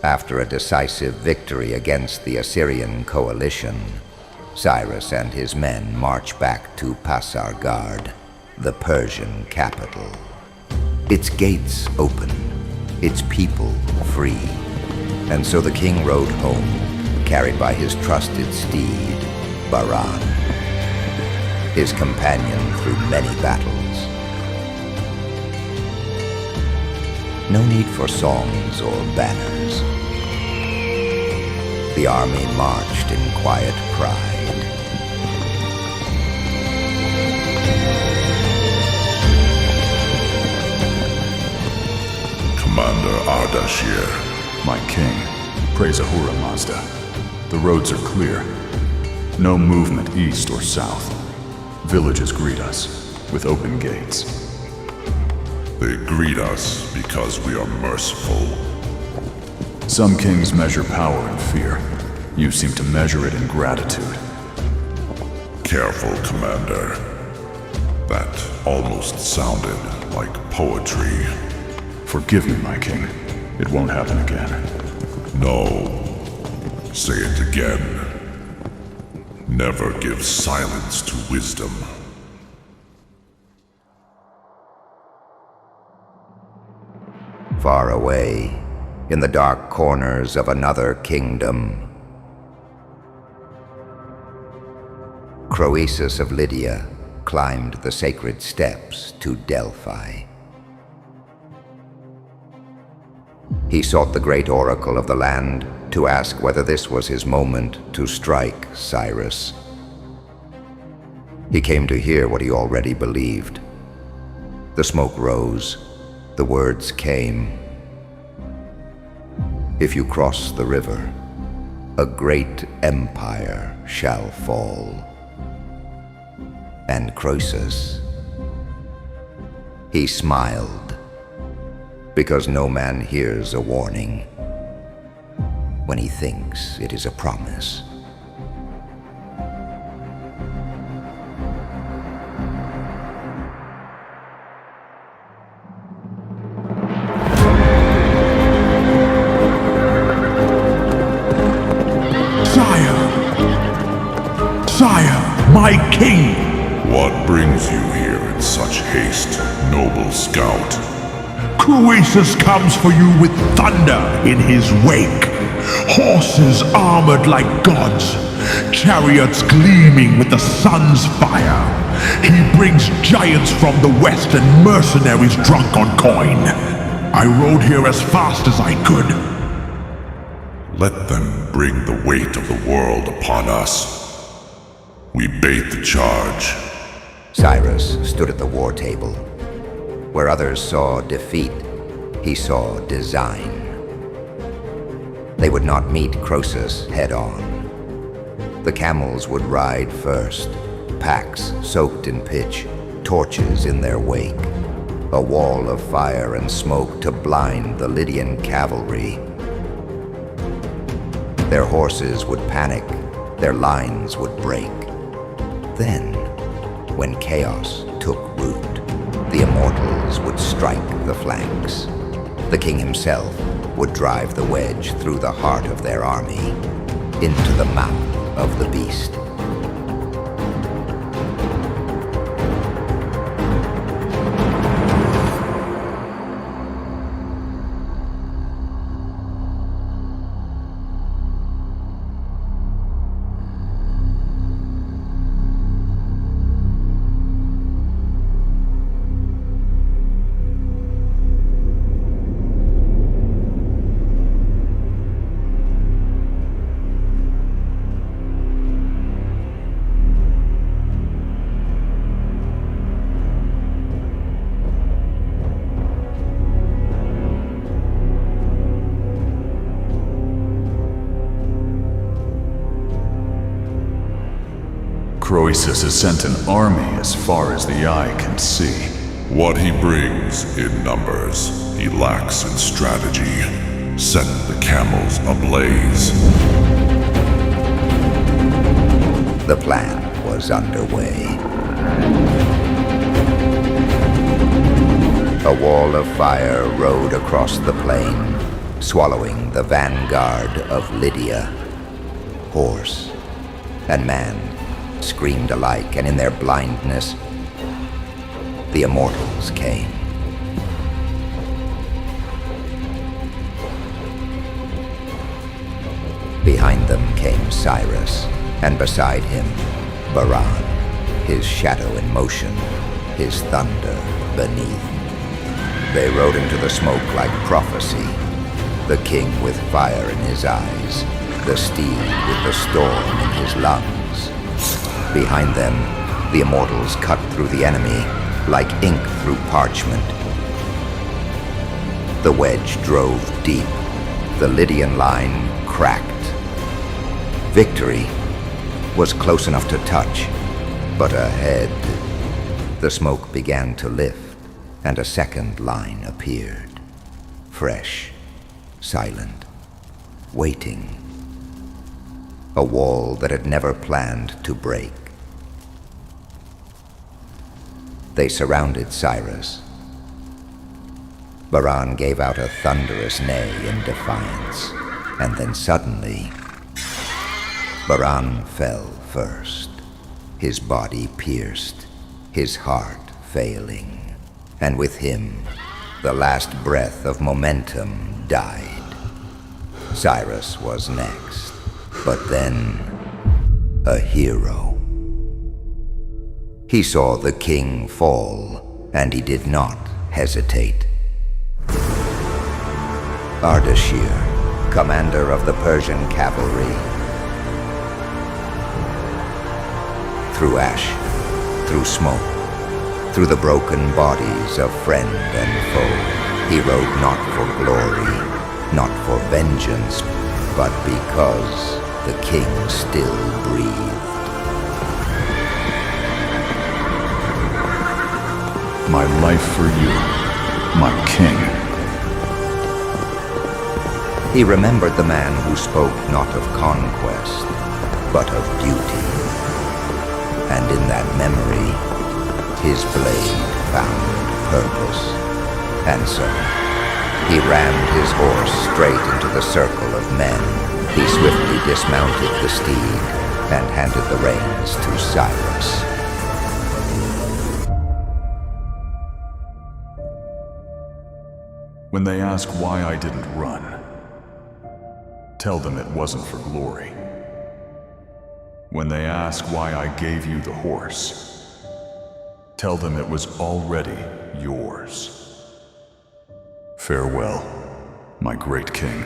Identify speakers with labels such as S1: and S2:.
S1: After a decisive victory against the Assyrian coalition, Cyrus and his men march back to Pasargad, the Persian capital. Its gates open, its people free. And so the king rode home, carried by his trusted steed, Bahran, his companion through many battles. No need for songs or banners. The army marched in quiet pride.
S2: Commander Ardashir.
S3: My king, praise Ahura Mazda. The roads are clear. No movement east or south. Villages greet us with open gates.
S2: They greet us because we are merciful.
S3: Some kings measure power in fear. You seem to measure it in gratitude.
S2: Careful, Commander. That almost sounded like poetry.
S3: Forgive me, my king. It won't happen again.
S2: No. Say it again. Never give silence to wisdom.
S1: Far away, in the dark corners of another kingdom, Croesus of Lydia climbed the sacred steps to Delphi. He sought the great oracle of the land to ask whether this was his moment to strike Cyrus. He came to hear what he already believed. The smoke rose. The words came. If you cross the river, a great empire shall fall. And Croesus, he smiled, because no man hears a warning when he thinks it is a promise.
S4: Sire, my king!
S2: What brings you here in such haste, noble scout?
S4: Croesus comes for you with thunder in his wake. Horses armored like gods, chariots gleaming with the sun's fire. He brings giants from the west and mercenaries drunk on coin. I rode here as fast as I could.
S2: Let them bring the weight of the world upon us. We bait the charge.
S1: Cyrus stood at the war table. Where others saw defeat, he saw design. They would not meet Croesus head-on. The camels would ride first, packs soaked in pitch, torches in their wake, a wall of fire and smoke to blind the Lydian cavalry. Their horses would panic, their lines would break. Then, when chaos took root, the immortals would strike the flanks. The king himself would drive the wedge through the heart of their army, into the mouth of the beast.
S3: Croesus has sent an army as far as the eye can see.
S2: What he brings in numbers, he lacks in strategy. Set the camels ablaze.
S1: The plan was underway. A wall of fire rode across the plain, swallowing the vanguard of Lydia. Horse and man screamed alike, and in their blindness, the immortals came. Behind them came Cyrus, and beside him, Baran, his shadow in motion, his thunder beneath. They rode into the smoke like prophecy, the king with fire in his eyes, the steed with the storm in his lungs. Behind them, the immortals cut through the enemy like ink through parchment. The wedge drove deep. The Lydian line cracked. Victory was close enough to touch, but ahead, the smoke began to lift, and a second line appeared. Fresh, silent, waiting. A wall that had never planned to break. They surrounded Cyrus. Baran gave out a thunderous neigh in defiance, and then suddenly, Baran fell first, his body pierced, his heart failing, and with him, the last breath of momentum died. Cyrus was next, but then a hero. He saw the king fall, and he did not hesitate. Ardashir, commander of the Persian cavalry. Through ash, through smoke, through the broken bodies of friend and foe, he rode not for glory, not for vengeance, but because the king still breathed.
S3: My life for you, my king.
S1: He remembered the man who spoke not of conquest, but of duty. And in that memory, his blade found purpose. And so, he rammed his horse straight into the circle of men. He swiftly dismounted the steed and handed the reins to Cyrus.
S3: When they ask why I didn't run, tell them it wasn't for glory. When they ask why I gave you the horse, tell them it was already yours. Farewell, my great king.